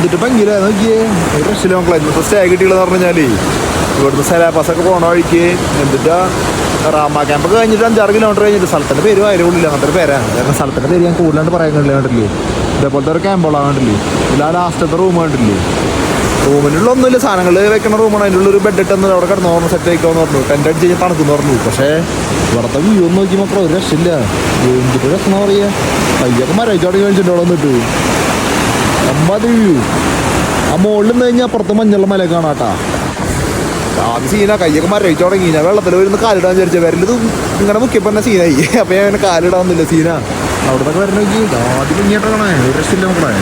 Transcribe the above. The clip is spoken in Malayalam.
എന്തിട്ട് ഭംഗിയില്ല നോക്കിയേ. ഒരു രക്ഷയില്ല മക്കളെ. ഇന്നത്തെ സ്റ്റേ കിട്ടിയെന്ന് പറഞ്ഞു കഴിഞ്ഞാൽ ഇവിടുന്ന് സെലാപ്പാസൊക്കെ പോണ വഴിക്ക് എന്നിട്ടാ റാമ ക്യാമ്പൊക്കെ കഴിഞ്ഞിട്ട് 5-6 കിലോമീറ്റർ കഴിഞ്ഞിട്ട് സ്ഥലത്തിൻ്റെ പേര് അതിലുള്ളില്ല. അങ്ങനത്തെ പേരാണ്. കാരണം സ്ഥലത്തിൻ്റെ പേര് ഞാൻ കൂടുതലാണ്ട് പറയാൻ കണ്ടില്ല. കണ്ടില്ലേ ഇതേപോലത്തെ ഒരു ക്യാമ്പുള്ള കണ്ടില്ലേ. ഇല്ല ലാസ്റ്റത്തെ റൂം കണ്ടില്ലേ. റൂമിനുള്ള ഒന്നുമില്ല, സാധനങ്ങൾ വെക്കണ റൂമാണ്. അതിൻ്റെ ഉള്ളൊരു ബെഡ് ഇട്ടെന്ന് അവിടെ കിടന്ന് ഓർമ്മ സെറ്റ് ആയിക്കോന്ന് പറഞ്ഞു. ടെൻ്റ് അടിച്ച് കഴിഞ്ഞാൽ തണുക്കുന്നു പറഞ്ഞു. പക്ഷേ ഇവിടുത്തെ വ്യൂ ഒന്ന് നോക്കി മാത്രം ഒരു രക്ഷയില്ല. എന്തിട്ട് രസം പറയുക. കയ്യൊക്കെ മരവിച്ചോടെ കഴിച്ചിട്ട് അവിടെ വന്നിട്ട് അമ്പത് വ്യൂ. ആ മുകളിൽ നിന്ന് കഴിഞ്ഞാൽ അപ്പുറത്ത് മഞ്ഞുള്ള മല കാണാട്ടാ. അത് സീനാ. കയ്യൊക്കെ മരവിച്ച് തുടങ്ങി. ഞാൻ വെള്ളത്തിൽ വരുന്ന കാലിടാൻ വിചാരിച്ച വരലത് ഇങ്ങനെ മുക്കിയപ്പോൾ തന്നെ സീനായി. അപ്പം ഞാൻ അങ്ങനെ കാലിടാവുന്നില്ല. സീനാ അവിടത്തൊക്കെ വരണ നോക്കി ആദ്യം ഇങ്ങോട്ടാണ് ഒരു രക്ഷയില്ല മക്കളെ.